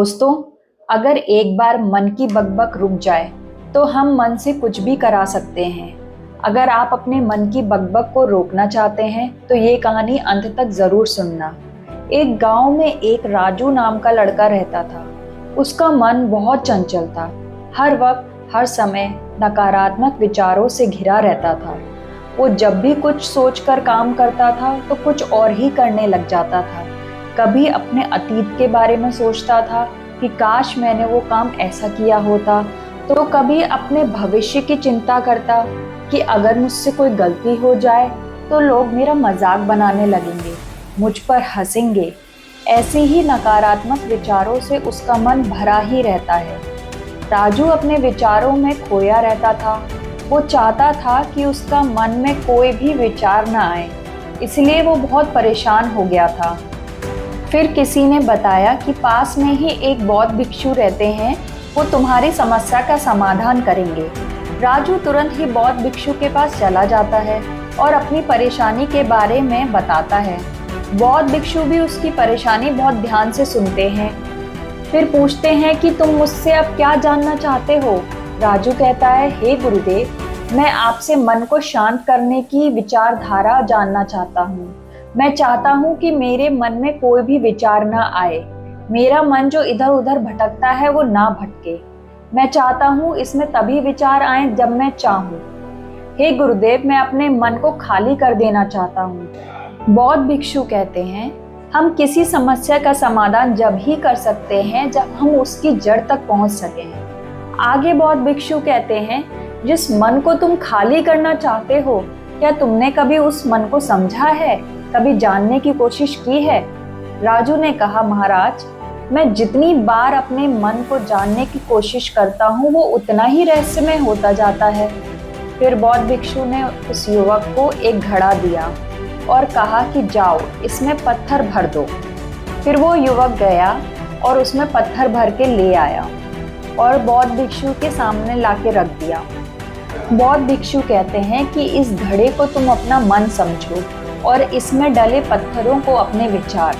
दोस्तों, अगर एक बार मन की बकबक रुक जाए, तो हम मन से कुछ भी करा सकते हैं। अगर आप अपने मन की बकबक को रोकना चाहते हैं, तो ये कहानी अंत तक ज़रूर सुनना। एक गांव में एक राजू नाम का लड़का रहता था। उसका मन बहुत चंचल था। हर वक्त, हर समय नकारात्मक विचारों से घिरा रहता था। वो जब भी कुछ सोचकर काम करता था, तो कुछ और ही करने लग जाता था। कभी अपने अतीत के बारे में सोचता था कि काश मैंने वो काम ऐसा किया होता, तो कभी अपने भविष्य की चिंता करता कि अगर मुझसे कोई गलती हो जाए तो लोग मेरा मजाक बनाने लगेंगे, मुझ पर हंसेंगे। ऐसे ही नकारात्मक विचारों से उसका मन भरा ही रहता है। राजू अपने विचारों में खोया रहता था। वो चाहता था कि उसका मन में कोई भी विचार न आए, इसलिए वो बहुत परेशान हो गया था। फिर किसी ने बताया कि पास में ही एक बौद्ध भिक्षु रहते हैं, वो तुम्हारी समस्या का समाधान करेंगे। राजू तुरंत ही बौद्ध भिक्षु के पास चला जाता है और अपनी परेशानी के बारे में बताता है। बौद्ध भिक्षु भी उसकी परेशानी बहुत ध्यान से सुनते हैं। फिर पूछते हैं कि तुम मुझसे अब क्या जानना चाहते हो। राजू कहता है, हे गुरुदेव, मैं आपसे मन को शांत करने की विचारधारा जानना चाहता हूँ। मैं चाहता हूँ कि मेरे मन में कोई भी विचार ना आए। मेरा मन जो इधर उधर भटकता है वो ना भटके। मैं चाहता हूँ इसमें तभी विचार आए जब मैं चाहूँ। हे गुरुदेव, मैं अपने मन को खाली कर देना चाहता हूँ। बौद्ध भिक्षु कहते हैं, हम किसी समस्या का समाधान जब ही कर सकते हैं जब हम उसकी जड़ तक पहुँच सकें। आगे बौद्ध भिक्षु कहते हैं, जिस मन को तुम खाली करना चाहते हो, क्या तुमने कभी उस मन को समझा है, कभी जानने की कोशिश की है? राजू ने कहा, महाराज, मैं जितनी बार अपने मन को जानने की कोशिश करता हूँ, वो उतना ही रहस्यमय होता जाता है। फिर बौद्ध भिक्षु ने उस युवक को एक घड़ा दिया और कहा कि जाओ, इसमें पत्थर भर दो। फिर वो युवक गया और उसमें पत्थर भर के ले आया और बौद्ध भिक्षु के सामने लाके रख दिया। बौद्ध भिक्षु कहते हैं कि इस घड़े को तुम अपना मन समझो और इसमें डले पत्थरों को अपने विचार।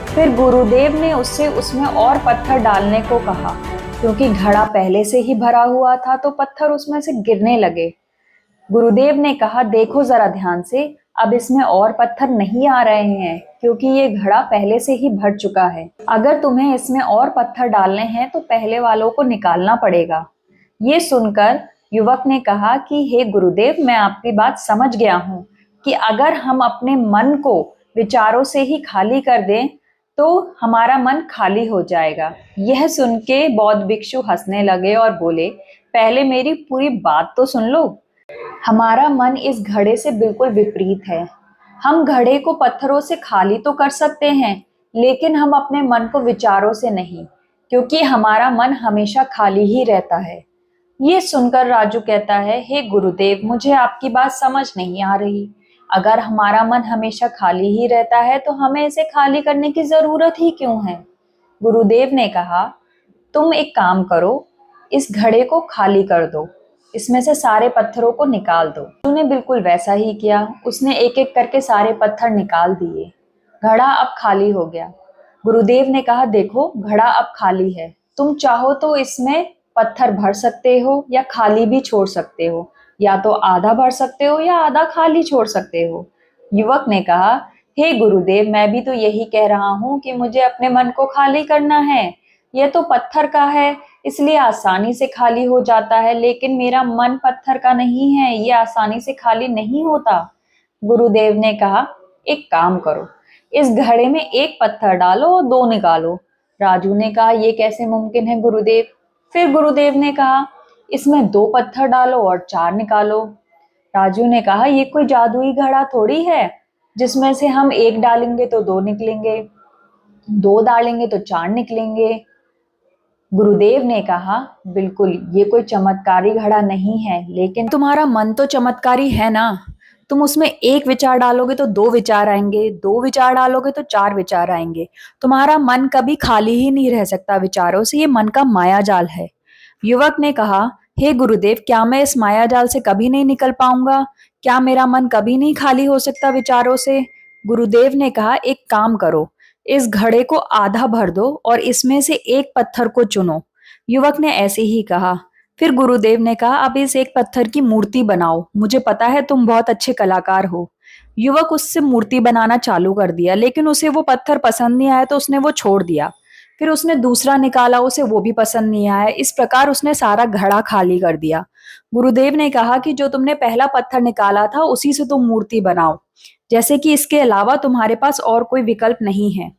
फिर गुरुदेव ने उससे उसमें और पत्थर डालने को कहा, क्योंकि घड़ा पहले से ही भरा हुआ था तो पत्थर उसमें से गिरने लगे। गुरुदेव ने कहा, देखो जरा ध्यान से, अब इसमें और पत्थर नहीं आ रहे हैं, क्योंकि ये घड़ा पहले से ही भर चुका है। अगर तुम्हें इसमें और पत्थर डालने हैं तो पहले वालों को निकालना पड़ेगा। ये सुनकर युवक ने कहा कि हे गुरुदेव, मैं आपकी बात समझ गया हूँ कि अगर हम अपने मन को विचारों से ही खाली कर दें तो हमारा मन खाली हो जाएगा। यह सुन के बौद्ध भिक्षु हंसने लगे और बोले, पहले मेरी पूरी बात तो सुन लो। हमारा मन इस घड़े से बिल्कुल विपरीत है। हम घड़े को पत्थरों से खाली तो कर सकते हैं, लेकिन हम अपने मन को विचारों से नहीं, क्योंकि हमारा मन हमेशा खाली ही रहता है। ये सुनकर राजू कहता है, हे गुरुदेव, मुझे आपकी बात समझ नहीं आ रही। अगर हमारा मन हमेशा खाली ही रहता है तो हमें इसे खाली करने की जरूरत ही क्यों है? गुरुदेव ने कहा, तुम एक काम करो, इस घड़े को खाली कर दो, इसमें से सारे पत्थरों को निकाल दो। राजू ने बिल्कुल वैसा ही किया। उसने एक एक करके सारे पत्थर निकाल दिए। घड़ा अब खाली हो गया। गुरुदेव ने कहा, देखो, घड़ा अब खाली है। तुम चाहो तो इसमें पत्थर भर सकते हो या खाली भी छोड़ सकते हो, या तो आधा भर सकते हो या आधा खाली छोड़ सकते हो। युवक ने कहा, हे गुरुदेव, मैं भी तो यही कह रहा हूँ कि मुझे अपने मन को खाली करना है। यह तो पत्थर का है, इसलिए आसानी से खाली हो जाता है, लेकिन मेरा मन पत्थर का नहीं है, ये आसानी से खाली नहीं होता। गुरुदेव ने कहा, एक काम करो, इस घड़े में एक पत्थर डालो और दो निकालो। राजू ने कहा, ये कैसे मुमकिन है गुरुदेव? फिर गुरुदेव ने कहा, इसमें दो पत्थर डालो और चार निकालो। राजू ने कहा, ये कोई जादुई घड़ा थोड़ी है, जिसमें से हम एक डालेंगे तो दो निकलेंगे, दो डालेंगे तो चार निकलेंगे। गुरुदेव ने कहा, बिल्कुल, ये कोई चमत्कारी घड़ा नहीं है, लेकिन तुम्हारा मन तो चमत्कारी है ना। तुम उसमें एक विचार डालोगे तो दो विचार आएंगे, दो विचार डालोगे तो चार विचार आएंगे। तुम्हारा मन कभी खाली ही नहीं रह सकता विचारों से, ये मन का माया जाल है। युवक ने कहा, हे गुरुदेव, क्या मैं इस माया जाल से कभी नहीं निकल पाऊंगा? क्या मेरा मन कभी नहीं खाली हो सकता विचारों से? गुरुदेव ने कहा, एक काम करो, इस घड़े को आधा भर दो और इसमें से एक पत्थर को चुनो। युवक ने ऐसे ही कहा। फिर गुरुदेव ने कहा, अब इस एक पत्थर की मूर्ति बनाओ, मुझे पता है तुम बहुत अच्छे कलाकार हो। युवक उससे मूर्ति बनाना चालू कर दिया, लेकिन उसे वो पत्थर पसंद नहीं आया तो उसने वो छोड़ दिया। फिर उसने दूसरा निकाला, उसे वो भी पसंद नहीं आया। इस प्रकार उसने सारा घड़ा खाली कर दिया। गुरुदेव ने कहा कि जो तुमने पहला पत्थर निकाला था उसी से तुम मूर्ति बनाओ, जैसे कि इसके अलावा तुम्हारे पास और कोई विकल्प नहीं है।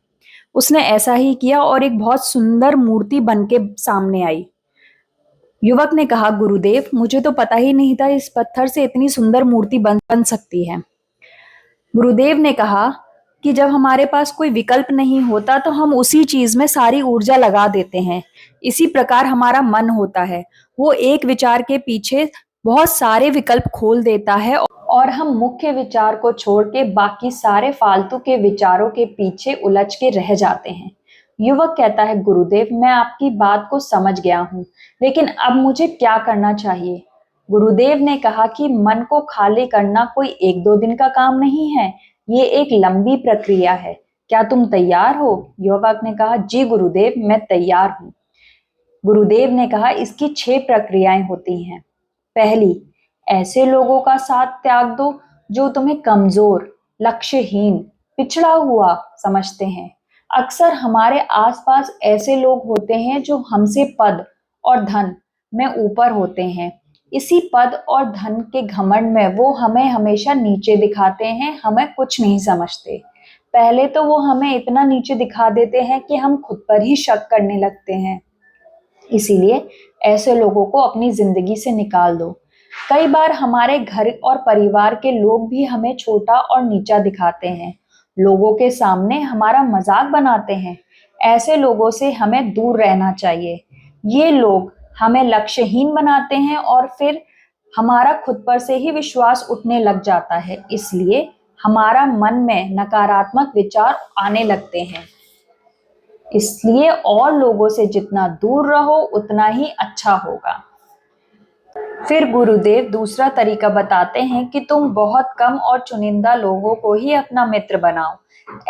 उसने ऐसा ही किया और एक बहुत सुंदर मूर्ति बन के सामने आई। युवक ने कहा, गुरुदेव मुझे तो पता ही नहीं था इस पत्थर से इतनी सुंदर मूर्ति बन सकती है। गुरुदेव ने कहा कि जब हमारे पास कोई विकल्प नहीं होता तो हम उसी चीज में सारी ऊर्जा लगा देते हैं। इसी प्रकार हमारा मन होता है, वो एक विचार के पीछे बहुत सारे विकल्प खोल देता है और हम मुख्य विचार को छोड़ के बाकी सारे फालतू के विचारों के पीछे उलझ के रह जाते हैं। युवक कहता है, गुरुदेव मैं आपकी बात को समझ गया हूँ, लेकिन अब मुझे क्या करना चाहिए? गुरुदेव ने कहा कि मन को खाली करना कोई एक दो दिन का काम नहीं है, ये एक लंबी प्रक्रिया है। क्या तुम तैयार हो? युवक ने कहा, जी गुरुदेव मैं तैयार हूँ। गुरुदेव ने कहा, इसकी 6 प्रक्रियाएं होती हैं। पहली, ऐसे लोगों का साथ त्याग दो जो तुम्हें कमजोर, लक्ष्यहीन, पिछड़ा हुआ समझते हैं। अक्सर हमारे आसपास ऐसे लोग होते हैं जो हमसे पद और धन में ऊपर होते हैं। इसी पद और धन के घमंड में वो हमें हमेशा नीचे दिखाते हैं, हमें कुछ नहीं समझते। पहले तो वो हमें इतना नीचे दिखा देते हैं कि हम खुद पर ही शक करने लगते हैं। इसीलिए ऐसे लोगों को अपनी जिंदगी से निकाल दो। कई बार हमारे घर और परिवार के लोग भी हमें छोटा और नीचा दिखाते हैं, लोगों के सामने हमारा मजाक बनाते हैं। ऐसे लोगों से हमें दूर रहना चाहिए। ये लोग हमें लक्ष्यहीन बनाते हैं और फिर हमारा खुद पर से ही विश्वास उठने लग जाता है। इसलिए हमारा मन में नकारात्मक विचार आने लगते हैं। इसलिए और लोगों से जितना दूर रहो उतना ही अच्छा होगा। फिर गुरुदेव दूसरा तरीका बताते हैं कि तुम बहुत कम और चुनिंदा लोगों को ही अपना मित्र बनाओ।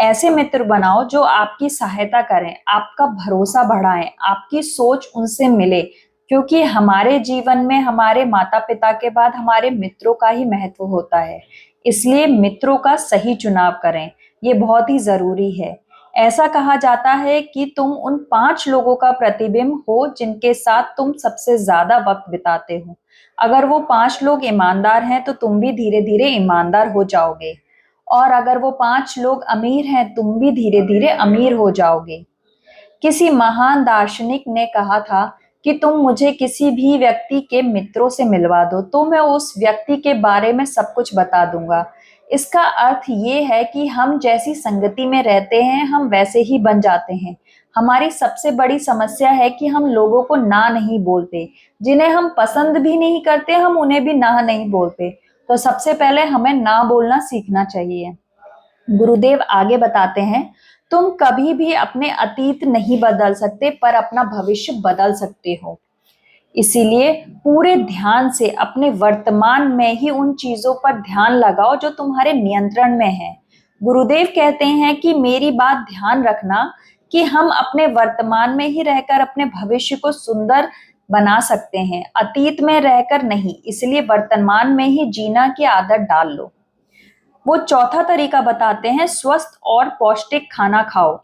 ऐसे मित्र बनाओ जो आपकी सहायता करें, आपका भरोसा बढ़ाएं, आपकी सोच उनसे मिले, क्योंकि हमारे जीवन में हमारे माता पिता के बाद हमारे मित्रों का ही महत्व होता है। इसलिए मित्रों का सही चुनाव करें, ये बहुत ही जरूरी है। ऐसा कहा जाता है कि तुम उन 5 लोगों का प्रतिबिंब हो जिनके साथ तुम सबसे ज्यादा वक्त बिताते हो। अगर वो 5 लोग ईमानदार हैं तो तुम भी धीरे धीरे ईमानदार हो जाओगे, और अगर वो 5 लोग अमीर हैं तुम भी धीरे धीरे अमीर हो जाओगे। किसी महान दार्शनिक ने कहा था कि तुम मुझे किसी भी व्यक्ति के मित्रों से मिलवा दो तो मैं उस व्यक्ति के बारे में सब कुछ बता दूंगा। इसका अर्थ ये है कि हम जैसी संगति में रहते हैं हम वैसे ही बन जाते हैं। हमारी सबसे बड़ी समस्या है कि हम लोगों को ना नहीं बोलते, जिन्हें हम पसंद भी नहीं करते हम उन्हें भी ना नहीं बोलते। तो सबसे पहले हमें ना बोलना सीखना चाहिए। गुरुदेव आगे बताते हैं, तुम कभी भी अपने अतीत नहीं बदल सकते पर अपना भविष्य बदल सकते हो। इसीलिए पूरे ध्यान से अपने वर्तमान में ही उन चीजों पर ध्यान लगाओ जो तुम्हारे नियंत्रण में है। गुरुदेव कहते हैं कि मेरी बात ध्यान रखना कि हम अपने वर्तमान में ही रहकर अपने भविष्य को सुंदर बना सकते हैं, अतीत में रहकर नहीं। इसलिए वर्तमान में ही जीना की आदत डाल लो। वो चौथा तरीका बताते हैं, स्वस्थ और पौष्टिक खाना खाओ।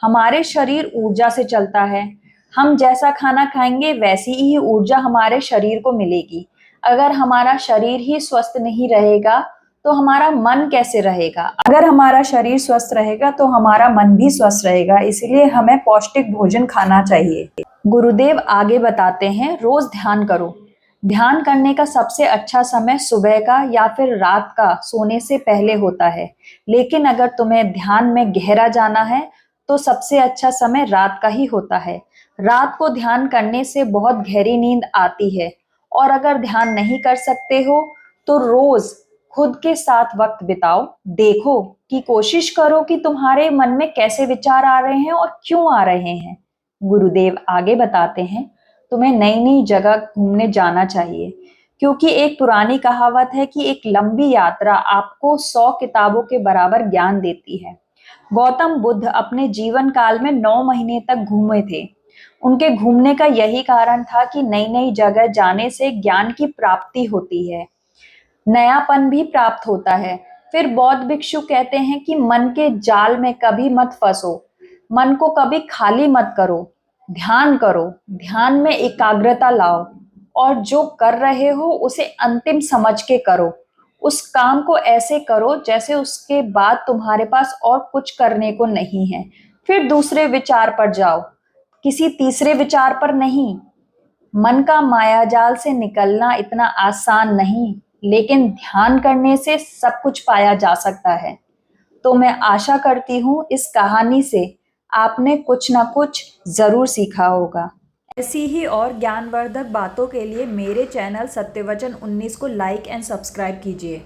हमारे शरीर ऊर्जा से चलता है। हम जैसा खाना खाएंगे वैसी ही ऊर्जा हमारे शरीर को मिलेगी। अगर हमारा शरीर ही स्वस्थ नहीं रहेगा तो हमारा मन कैसे रहेगा? अगर हमारा शरीर स्वस्थ रहेगा तो हमारा मन भी स्वस्थ रहेगा। इसीलिए हमें पौष्टिक भोजन खाना चाहिए। गुरुदेव आगे बताते हैं, रोज ध्यान करो। ध्यान करने का सबसे अच्छा समय सुबह का या फिर रात का सोने से पहले होता है, लेकिन अगर तुम्हें ध्यान में गहरा जाना है तो सबसे अच्छा समय रात का ही होता है। रात को ध्यान करने से बहुत गहरी नींद आती है। और अगर ध्यान नहीं कर सकते हो तो रोज खुद के साथ वक्त बिताओ। देखो कि कोशिश करो कि तुम्हारे मन में कैसे विचार आ रहे हैं और क्यों आ रहे हैं। गुरुदेव आगे बताते हैं, तुम्हें नई नई जगह घूमने जाना चाहिए, क्योंकि एक पुरानी कहावत है कि एक लंबी यात्रा आपको 100 किताबों के बराबर ज्ञान देती है। गौतम बुद्ध अपने जीवन काल में 9 महीने तक घूमे थे। उनके घूमने का यही कारण था कि नई नई जगह जाने से ज्ञान की प्राप्ति होती है, नयापन भी प्राप्त होता है। फिर बौद्ध भिक्षु कहते हैं कि मन के जाल में कभी मत फंसो, मन को कभी खाली मत करो, ध्यान करो, ध्यान में एकाग्रता लाओ और जो कर रहे हो उसे अंतिम समझ के करो। उस काम को ऐसे करो जैसे उसके बाद तुम्हारे पास और कुछ करने को नहीं है। फिर दूसरे विचार पर जाओ, किसी तीसरे विचार पर नहीं। मन का मायाजाल से निकलना इतना आसान नहीं, लेकिन ध्यान करने से सब कुछ पाया जा सकता है। तो मैं आशा करती हूँ इस कहानी से आपने कुछ ना कुछ जरूर सीखा होगा। ऐसी ही और ज्ञानवर्धक बातों के लिए मेरे चैनल सत्यवचन 19 को लाइक एंड सब्सक्राइब कीजिए।